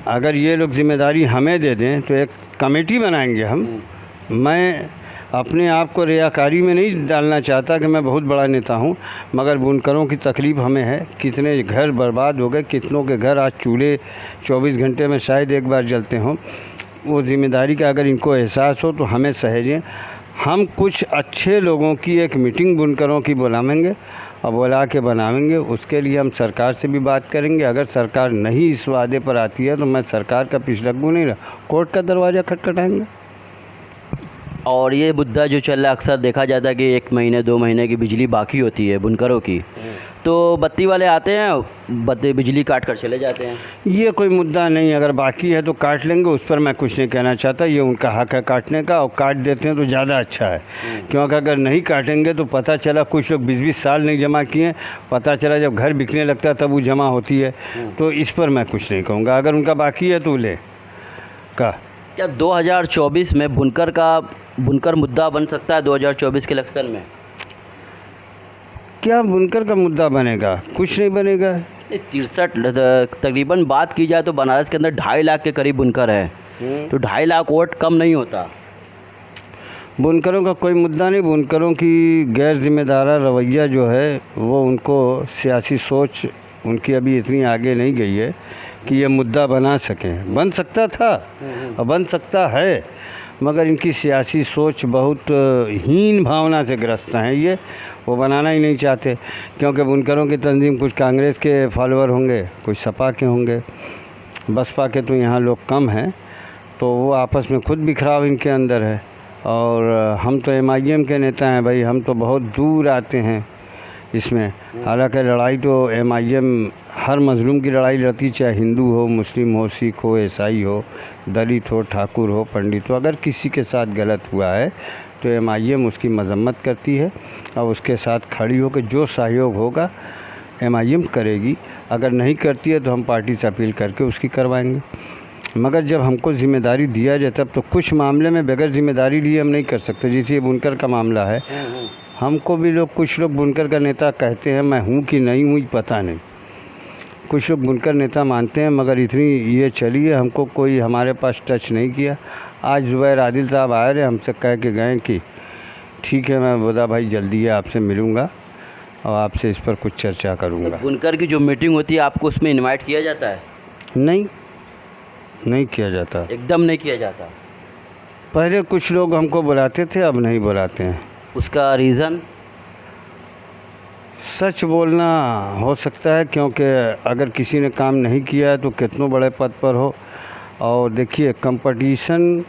अगर ये लोग जिम्मेदारी हमें दे दें तो एक कमेटी बनाएंगे हम। मैं अपने आप को रियाकारी में नहीं डालना चाहता कि मैं बहुत बड़ा नेता हूँ, मगर बुनकरों की तकलीफ़ हमें है। कितने घर बर्बाद हो गए, कितनों के घर आज चूल्हे 24 घंटे में शायद एक बार जलते हों। वो ज़िम्मेदारी का अगर इनको एहसास हो तो हमें सहेजें। हम कुछ अच्छे लोगों की एक मीटिंग बुनकरों की बुलाएंगे और बुला के बनाएंगे। उसके लिए हम सरकार से भी बात करेंगे। अगर सरकार नहीं इस वादे पर आती है तो मैं सरकार का पिछलग्गू नहीं रहा, कोर्ट का दरवाज़ा खटखटाएंगे। और ये मुद्दा जो चल रहा है, अक्सर देखा जाता है कि 1 महीने 2 महीने की बिजली बाकी होती है बुनकरों की, तो बत्ती वाले आते हैं, बिजली काट कर चले जाते हैं। ये कोई मुद्दा नहीं, अगर बाकी है तो काट लेंगे, उस पर मैं कुछ नहीं कहना चाहता। ये उनका हक है काटने का, और काट देते हैं तो ज़्यादा अच्छा है। क्योंकि अगर नहीं काटेंगे तो पता चला कुछ लोग 20-20 साल नहीं जमा किए, पता चला जब घर बिकने लगता है तब वो जमा होती है। तो इस पर मैं कुछ नहीं कहूँगा। अगर उनका बाकी है तो ले का। क्या 2024 में बुनकर मुद्दा बन सकता है 2024 के इलेक्शन में? क्या बुनकर का मुद्दा बनेगा? कुछ नहीं बनेगा। 63 तकरीबन बात की जाए तो बनारस के अंदर 2.5 लाख के करीब बुनकर हैं, तो 2.5 लाख वोट कम नहीं होता। बुनकरों का कोई मुद्दा नहीं। बुनकरों की गैर जिम्मेदारा रवैया जो है वो, उनको सियासी सोच उनकी अभी इतनी आगे नहीं गई है कि ये मुद्दा बना सकें। बन सकता था और बन सकता है, मगर इनकी सियासी सोच बहुत हीन भावना से ग्रस्त हैं। ये वो बनाना ही नहीं चाहते। क्योंकि बुनकरों की तंजीम कुछ कांग्रेस के फॉलोअर होंगे, कुछ सपा के होंगे, बसपा के तो यहाँ लोग कम हैं, तो वो आपस में खुद बिखराव इनके अंदर है। और हम तो MIM के नेता हैं भाई, हम तो बहुत दूर आते हैं इसमें। हालांकि लड़ाई तो MIM हर मज़लूम की लड़ाई लड़ती, चाहे हिंदू हो, मुस्लिम हो, सिख हो, ईसाई हो, दलित हो, ठाकुर हो, पंडित हो। अगर किसी के साथ गलत हुआ है तो MIM उसकी मजम्मत करती है और उसके साथ खड़ी हो कि जो सहयोग होगा MIM करेगी। अगर नहीं करती है तो हम पार्टी से अपील करके उसकी करवाएंगे। मगर जब हमको ज़िम्मेदारी दिया जाए तब तो कुछ मामले में बगैर ज़िम्मेदारी लिए हम नहीं कर सकते। जैसे ये बुनकर का मामला है, हमको भी कुछ लोग बुनकर का नेता कहते हैं, मैं हूँ कि नहीं हूँ पता नहीं। कुछ लोग बुनकर नेता मानते हैं, मगर इतनी ये चली है, हमको कोई हमारे पास टच नहीं किया। आज ज़ुबैर आदिल साहब आए रहे, हमसे कह के गए कि ठीक है, मैं बोदा भाई जल्दी है आपसे मिलूँगा और आपसे इस पर कुछ चर्चा करूँगा। तो बुनकर की जो मीटिंग होती है आपको उसमें इनवाइट किया जाता है? नहीं किया जाता, एकदम नहीं किया जाता। पहले कुछ लोग हमको बुलाते थे, अब नहीं बुलाते हैं। उसका रीज़न? सच बोलना हो सकता है, क्योंकि अगर किसी ने काम नहीं किया है तो कितनों बड़े पद पर हो। और देखिए, कंपटीशन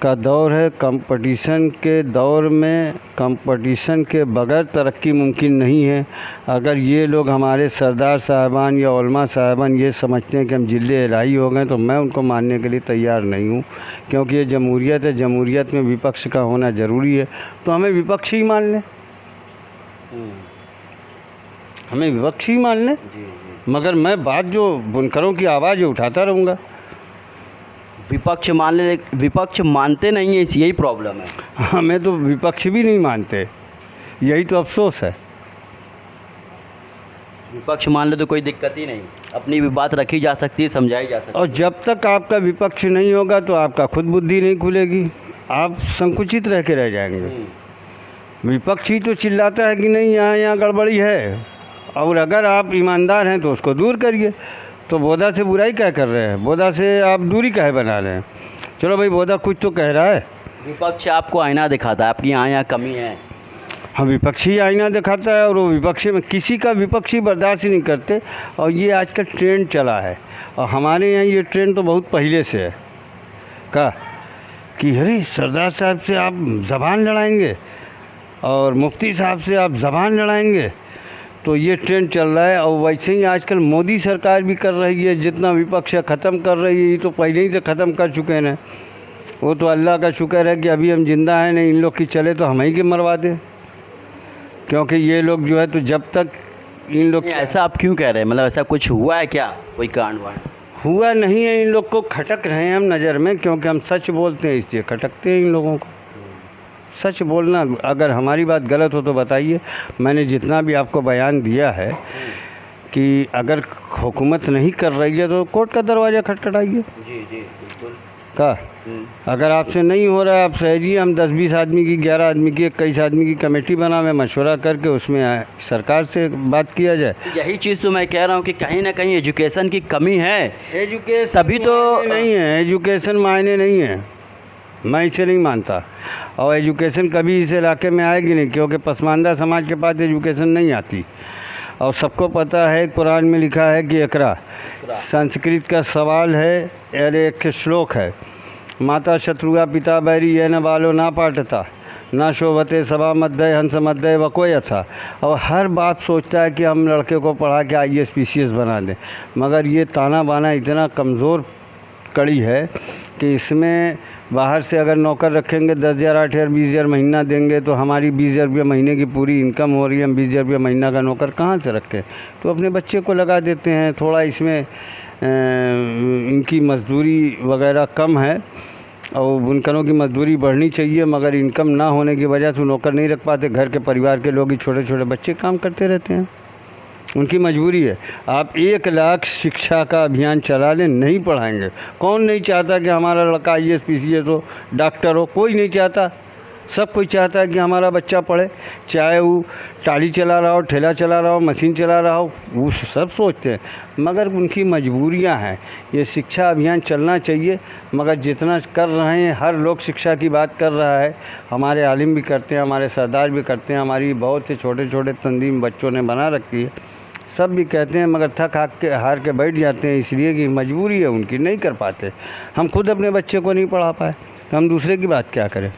का दौर है। कंपटीशन के दौर में कंपटीशन के बगैर तरक्की मुमकिन नहीं है। अगर ये लोग हमारे सरदार साहबान या उलमा साहबान ये समझते हैं कि हम जिले इलाही हो गए, तो मैं उनको मानने के लिए तैयार नहीं हूँ। क्योंकि ये जमहूरियत है, जमहूरियत में विपक्ष का होना ज़रूरी है, तो हमें विपक्ष ही मान लें, हमें विपक्ष ही मान लें। मगर मैं बात जो बुनकरों की आवाज़ उठाता रहूँगा। विपक्ष मान ले, विपक्ष मानते नहीं है, यही प्रॉब्लम है। हमें तो विपक्ष भी नहीं मानते, यही तो अफसोस है। विपक्ष मान ले तो कोई दिक्कत ही नहीं, अपनी भी बात रखी जा सकती है, समझाई जा सकती है। और जब तक आपका विपक्ष नहीं होगा तो आपका खुद बुद्धि नहीं खुलेगी, आप संकुचित रह के रह जाएंगे। विपक्ष ही तो चिल्लाता है कि नहीं यहाँ गड़बड़ी है, और अगर आप ईमानदार हैं तो उसको दूर करिए। तो बोदा से बुराई क्या कर रहे हैं? बोदा से आप दूरी काहे बना रहे हैं? चलो भाई, बोदा कुछ तो कह रहा है। विपक्ष आपको आईना दिखाता है, आपकी यहाँ कमी है। हाँ, विपक्षी आईना दिखाता है, और वो विपक्षी में किसी का विपक्षी बर्दाश्त ही नहीं करते। और ये आज का ट्रेंड चला है, और हमारे यहाँ ये ट्रेंड तो बहुत पहले से है कि अरे सरदार साहब से आप ज़बान लड़ाएंगे और मुफ्ती साहब से आप ज़बान लड़ाएंगे। तो ये ट्रेंड चल रहा है। और वैसे ही आजकल मोदी सरकार भी कर रही है, जितना विपक्ष ख़त्म कर रही है। ये तो पहले ही से ख़त्म कर चुके हैं। वो तो अल्लाह का शुक्र है कि अभी हम जिंदा हैं, नहीं इन लोग की चले तो हम ही के मरवा दें। क्योंकि ये लोग जो है, तो जब तक इन लोग ऐसा आप क्यों कह रहे हैं? मतलब ऐसा कुछ हुआ है क्या, कोई कांड वांड? हुआ नहीं है, इन लोग को खटक रहे हैं हम नज़र में, क्योंकि हम सच बोलते हैं इसलिए खटकते हैं इन लोगों को। सच बोलना, अगर हमारी बात गलत हो तो बताइए। मैंने जितना भी आपको बयान दिया है कि अगर हुकूमत नहीं कर रही है तो कोर्ट का दरवाज़ा खटखटाइए। जी जी बिल्कुल। का अगर आपसे नहीं हो रहा है, आप सहजी हम 10-20 आदमी की, 11 आदमी की, 21 आदमी की कमेटी बनावे, मशवरा करके उसमें सरकार से बात किया जाए। यही चीज़ तो मैं कह रहा हूँ कि कहीं ना कहीं एजुकेशन की कमी है। एजुकेशन तभी तो नहीं है, एजुकेशन मायने नहीं है, मैं इसे नहीं मानता। और एजुकेशन कभी इस इलाके में आएगी नहीं, क्योंकि पसमानदा समाज के पास एजुकेशन नहीं आती। और सबको पता है कुरान में लिखा है कि इकरा संस्कृत का सवाल है, अरे एक श्लोक है, माता शत्रुआ पिता बैरी ये न बालो ना पाटता ना शोभते सभा मध्य हंस मध्य वकोय था। और हर बात सोचता है कि हम लड़के को पढ़ा के IAS PCS बना दें, मगर ये ताना बाना इतना कमज़ोर कड़ी है कि इसमें बाहर से अगर नौकर रखेंगे 10,000 8,000 20,000 महीना देंगे तो हमारी 20,000 रुपये महीने की पूरी इनकम हो रही है, हम 20,000 रुपये महीना का नौकर कहाँ से रखें? तो अपने बच्चे को लगा देते हैं। थोड़ा इसमें इनकी मजदूरी वगैरह कम है और बुनकरों की मजदूरी बढ़नी चाहिए, मगर इनकम ना होने की वजह से नौकर नहीं रख पाते। घर के परिवार के लोग ही छोटे छोटे बच्चे काम करते रहते हैं, उनकी मजबूरी है। आप 1 लाख शिक्षा का अभियान चला लें, नहीं पढ़ाएंगे। कौन नहीं चाहता कि हमारा लड़का IAS PCS हो, डॉक्टर हो? कोई नहीं चाहता। सब कोई चाहता है कि हमारा बच्चा पढ़े, चाहे वो टाली चला रहा हो, ठेला चला रहा हो, मशीन चला रहा हो, वो सब सोचते हैं, मगर उनकी मजबूरियां हैं। ये शिक्षा अभियान चलना चाहिए, मगर जितना कर रहे हैं, हर लोग शिक्षा की बात कर रहा है। हमारे आलिम भी करते हैं, हमारे सरदार भी करते हैं, हमारी बहुत से छोटे छोटे तंजीम बच्चों ने बना रखी है, सब भी कहते हैं, मगर थक हार के बैठ जाते हैं, इसलिए कि मजबूरी है उनकी, नहीं कर पाते। हम खुद अपने बच्चे को नहीं पढ़ा पाए, हम दूसरे की बात क्या करें?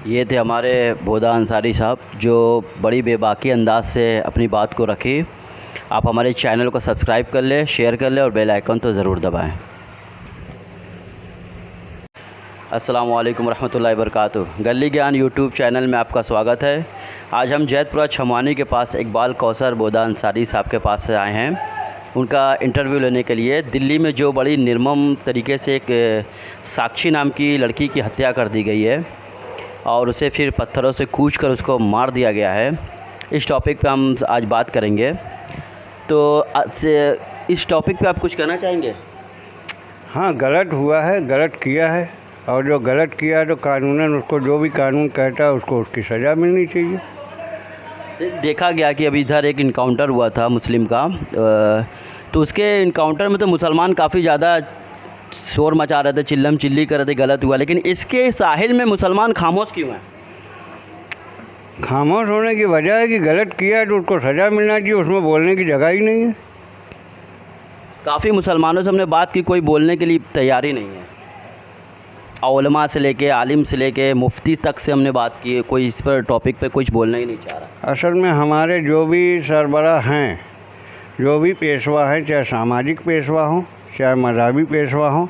ये थे हमारे बोदा अंसारी साहब, जो बड़ी बेबाकी अंदाज से अपनी बात को रखी। आप हमारे चैनल को सब्सक्राइब कर लें, शेयर कर लें और बेल आइकन तो ज़रूर दबाएं। अस्सलाम वालेकुम रहमतुल्लाहि वबरकातुहू। गली ज्ञान यूट्यूब चैनल में आपका स्वागत है। आज हम जैतपुरा छमवानी के पास इकबाल कौसर बोदा अंसारी साहब के पास से आए हैं, उनका इंटरव्यू लेने के लिए। दिल्ली में जो बड़ी निर्मम तरीके से एक साक्षी नाम की लड़की की हत्या कर दी गई है और उसे फिर पत्थरों से कूच कर उसको मार दिया गया है, इस टॉपिक पे हम आज बात करेंगे। तो इस टॉपिक पे आप कुछ कहना चाहेंगे? हाँ, गलत हुआ है, गलत किया है, और जो गलत किया है तो कानूनन उसको, जो भी कानून कहता है उसको उसकी सज़ा मिलनी चाहिए। देखा गया कि अभी इधर एक इनकाउंटर हुआ था मुस्लिम का, तो उसके इनकाउंटर में तो मुसलमान काफ़ी ज़्यादा शोर मचा रहे थे, चिल्लम चिल्ली कर रहे थे, गलत हुआ। लेकिन इसके साहिल में मुसलमान खामोश क्यों हैं? खामोश होने की वजह है कि गलत किया है तो उसको सज़ा मिलना चाहिए, उसमें बोलने की जगह ही नहीं है। काफ़ी मुसलमानों से हमने बात की, कोई बोलने के लिए तैयारी नहीं है। उलमा से लेके आलिम से लेके मुफ्ती तक से हमने बात की, कोई इस पर टॉपिक पे कुछ बोलना ही नहीं चाह रहा। असल में हमारे जो भी सरबराह हैं, जो भी पेशवा हैं, चाहे सामाजिक पेशवा हों चाहे मजहबी पेशवा हों,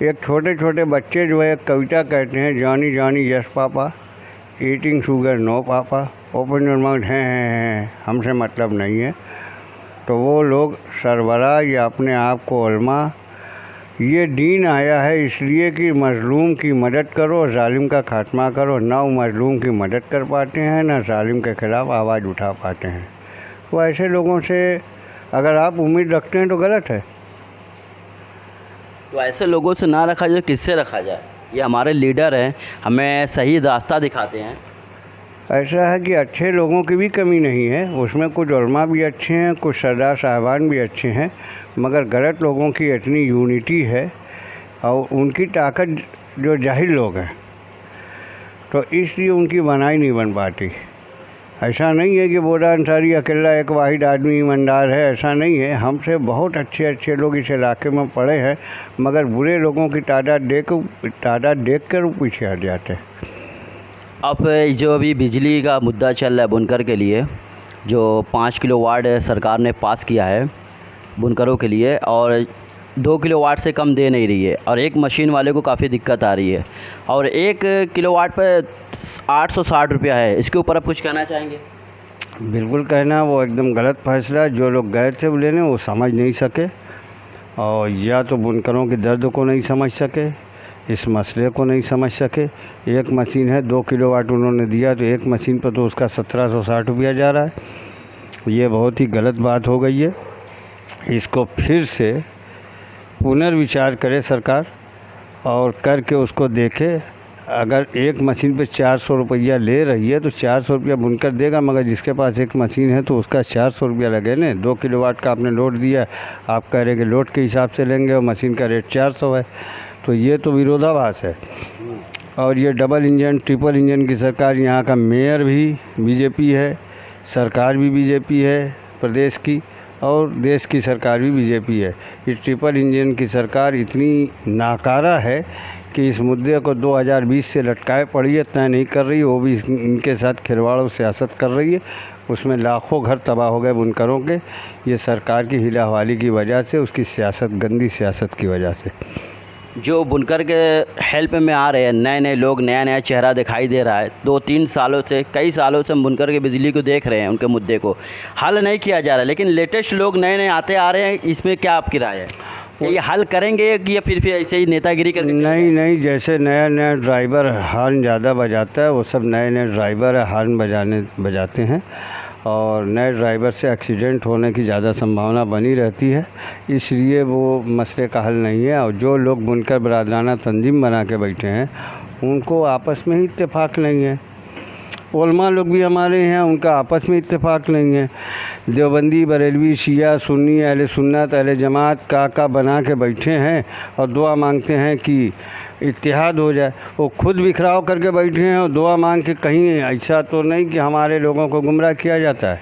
एक छोटे छोटे बच्चे जो है एक कविता कहते हैं, Johnny Johnny yes papa, eating sugar no papa, open your mouth हैं, हमसे मतलब नहीं है। तो वो लोग सरबराह या अपने आप को उलमा, ये दीन आया है इसलिए कि मज़लूम की मदद करो, जालिम का खात्मा करो। ना वो मज़लूम की मदद कर पाते हैं, ना जालिम के ख़िलाफ़ आवाज़ उठा पाते हैं। तो ऐसे लोगों से अगर आप उम्मीद रखते हैं तो गलत है। तो ऐसे लोगों से ना रखा जाए, किससे रखा जाए? ये हमारे लीडर हैं, हमें सही रास्ता दिखाते हैं। ऐसा है कि अच्छे लोगों की भी कमी नहीं है, उसमें कुछ उलमा भी अच्छे हैं, कुछ सरदार साहबान भी अच्छे हैं, मगर गलत लोगों की इतनी यूनिटी है और उनकी ताकत जो जाहिल लोग हैं, तो इसलिए उनकी बनाई नहीं बन पाती। ऐसा नहीं है कि बोदा अंसारी अकेला एक वाहिद आदमी ईमानदार है, ऐसा नहीं है। हमसे बहुत अच्छे अच्छे लोग इस इलाके में पड़े हैं, मगर बुरे लोगों की तादाद देख कर वो पीछे हट जाते हैं। अब जो अभी बिजली का मुद्दा चल रहा है बुनकर के लिए, जो 5 किलोवाट सरकार ने पास किया है बुनकरों के लिए, और 2 किलोवाट से कम दे नहीं रही है, और एक मशीन वाले को काफ़ी दिक्कत आ रही है, और 1 किलोवाट पर 860 रुपया है। इसके ऊपर आप कुछ कहना चाहेंगे? बिल्कुल कहना, वो एकदम गलत फैसला है। जो लोग गए थे वो लेने, वो समझ नहीं सके, और या तो बुनकरों के दर्द को नहीं समझ सके, इस मसले को नहीं समझ सके। एक मशीन है 2 किलोवाट उन्होंने दिया, तो एक मशीन पर तो उसका 1760 रुपया जा रहा है। ये बहुत ही गलत बात हो गई है। इसको फिर से पुनर्विचार करे सरकार और करके उसको देखे। अगर एक मशीन पे 400 रुपया ले रही है तो 400 रुपया बुनकर देगा, मगर जिसके पास एक मशीन है तो उसका 400 रुपया लगे न। 2 किलोवाट का आपने लोड दिया, आप कह रहे कि लोड के हिसाब से लेंगे और मशीन का रेट 400 है, तो ये तो विरोधाभास है। और ये डबल इंजन ट्रिपल इंजन की सरकार, यहाँ का मेयर भी बीजेपी है, सरकार भी बीजेपी है प्रदेश की, और देश की सरकार भी बीजेपी है। ये ट्रिपल इंजन की सरकार इतनी नाकारा है कि इस मुद्दे को 2020 से लटकाए पड़ी है, तय नहीं कर रही, वो भी इनके साथ खिलवाड़ और सियासत कर रही है। उसमें लाखों घर तबाह हो गए बुनकरों के, ये सरकार की हिला-हवाली की वजह से, उसकी सियासत, गंदी सियासत की वजह से। जो बुनकर के हेल्प में आ रहे हैं, नए नए लोग, नया नया चेहरा दिखाई दे रहा है। 2-3 सालों से, कई सालों से हम बुनकर के बिजली को देख रहे हैं, उनके मुद्दे को हल नहीं किया जा रहा, लेकिन लेटेस्ट लोग नए नए आते आ रहे हैं। इसमें क्या आपकी राय है? ये हल करेंगे या फिर ऐसे ही नेतागिरी करके? नहीं, जैसे नया नया ड्राइवर हॉर्न ज़्यादा बजाता है, वो सब नए नए ड्राइवर हॉर्न बजाते हैं, और नए ड्राइवर से एक्सीडेंट होने की ज़्यादा संभावना बनी रहती है, इसलिए वो मसले का हल नहीं है। और जो लोग बुनकर बरादराना तंजीम बना के बैठे हैं, उनको आपस में ही इत्तेफाक नहीं है। उलमा लोग भी हमारे हैं, उनका आपस में इत्तेफाक नहीं है। देवबंदी, बरेलवी, शिया, सुन्नी, अहले सुन्नत, अहले जमात का बना के बैठे हैं और दुआ मांगते हैं कि इत्तेहाद हो जाए। वो खुद बिखराव करके बैठे हैं और दुआ मांग के, कहीं ऐसा तो नहीं कि हमारे लोगों को गुमराह किया जाता है?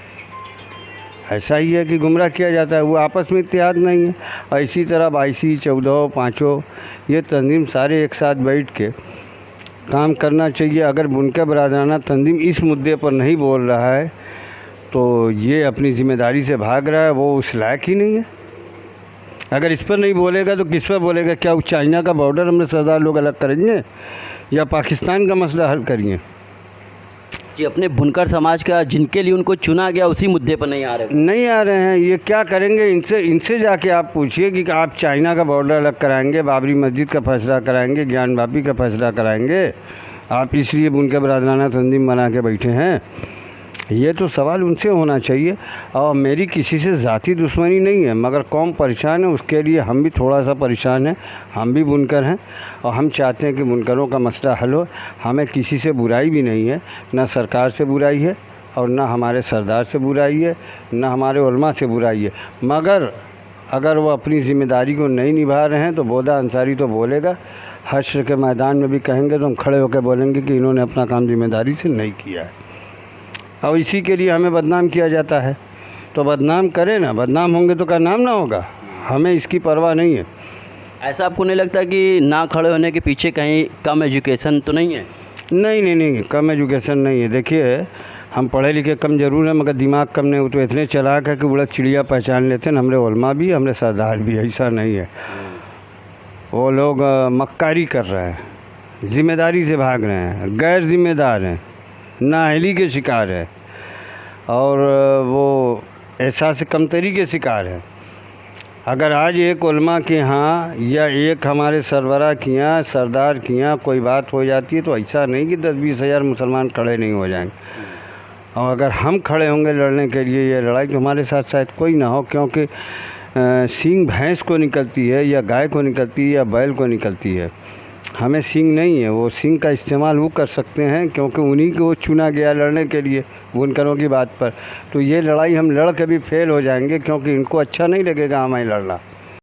ऐसा ही है कि गुमराह किया जाता है, वो आपस में इत्तेहाद नहीं है। और इसी तरह 22, 14, 5 ये तंजीम सारे एक साथ बैठ के काम करना चाहिए। अगर बुनकर बरादराना तंजीम इस मुद्दे पर नहीं बोल रहा है तो ये अपनी ज़िम्मेदारी से भाग रहा है, वो उस लायक ही नहीं है। अगर इस पर नहीं बोलेगा तो किस पर बोलेगा? क्या उस चाइना का बॉर्डर हमने सरदार लोग अलग करेंगे या पाकिस्तान का मसला हल करेंगे? जी, अपने बुनकर समाज का जिनके लिए उनको चुना गया, उसी मुद्दे पर नहीं आ रहे हैं। ये क्या करेंगे? इनसे जाके आप पूछिए कि आप चाइना का बॉर्डर अलग कराएंगे, बाबरी मस्जिद का फैसला कराएंगे, ज्ञान वापी का फैसला कराएंगे, आप इसलिए बुनकर बरादराना तंजीम बना के बैठे हैं? ये तो सवाल उनसे होना चाहिए। और मेरी किसी से ज़ाती दुश्मनी नहीं है, मगर कौम परेशान है, उसके लिए हम भी थोड़ा सा परेशान हैं। हम भी बुनकर हैं और हम चाहते हैं कि बुनकरों का मसला हल हो। हमें किसी से बुराई भी नहीं है, ना सरकार से बुराई है और ना हमारे सरदार से बुराई है, ना हमारे उलमा से बुराई है। मगर अगर वो अपनी ज़िम्मेदारी को नहीं निभा रहे हैं तो बोदा अंसारी तो बोलेगा, हश्र के मैदान में भी कहेंगे तो हम खड़े होकर बोलेंगे कि इन्होंने अपना काम ज़िम्मेदारी से नहीं किया है। और इसी के लिए हमें बदनाम किया जाता है। तो बदनाम करें ना, बदनाम होंगे तो क्या नाम ना होगा? हमें इसकी परवाह नहीं है। ऐसा आपको नहीं लगता कि ना खड़े होने के पीछे कहीं कम एजुकेशन तो नहीं है? नहीं, कम एजुकेशन नहीं है। देखिए, हम पढ़े लिखे कम ज़रूर हैं, मगर दिमाग कम नहीं। वो तो इतने चालाक है कि उड़द चिड़िया पहचान लेते हैं। हमारे उलमा भी, हमारे सरदार भी, ऐसा नहीं है। वो लोग मक्कारी कर रहे हैं, ज़िम्मेदारी से भाग रहे हैं, गैर ज़िम्मेदार हैं, नाअहली के शिकार है और वो एहसास कमतरी के शिकार है। अगर आज एक उलमा के यहाँ या एक हमारे सरबराह के यहाँ, सरदार के यहाँ कोई बात हो जाती है तो ऐसा नहीं कि 10-20 हज़ार मुसलमान खड़े नहीं हो जाएंगे। और अगर हम खड़े होंगे लड़ने के लिए ये लड़ाई, तो हमारे साथ शायद कोई ना हो, क्योंकि सींग भैंस को निकलती है या गाय को निकलती है या बैल को निकलती है। हमें सींग नहीं है। वो सींग का इस्तेमाल वो कर सकते हैं क्योंकि उन्हीं को चुना गया लड़ने के लिए बुनकरों की बात पर। तो ये लड़ाई हम लड़ के भी फेल हो जाएंगे, क्योंकि इनको अच्छा नहीं लगेगा हमें लड़ना।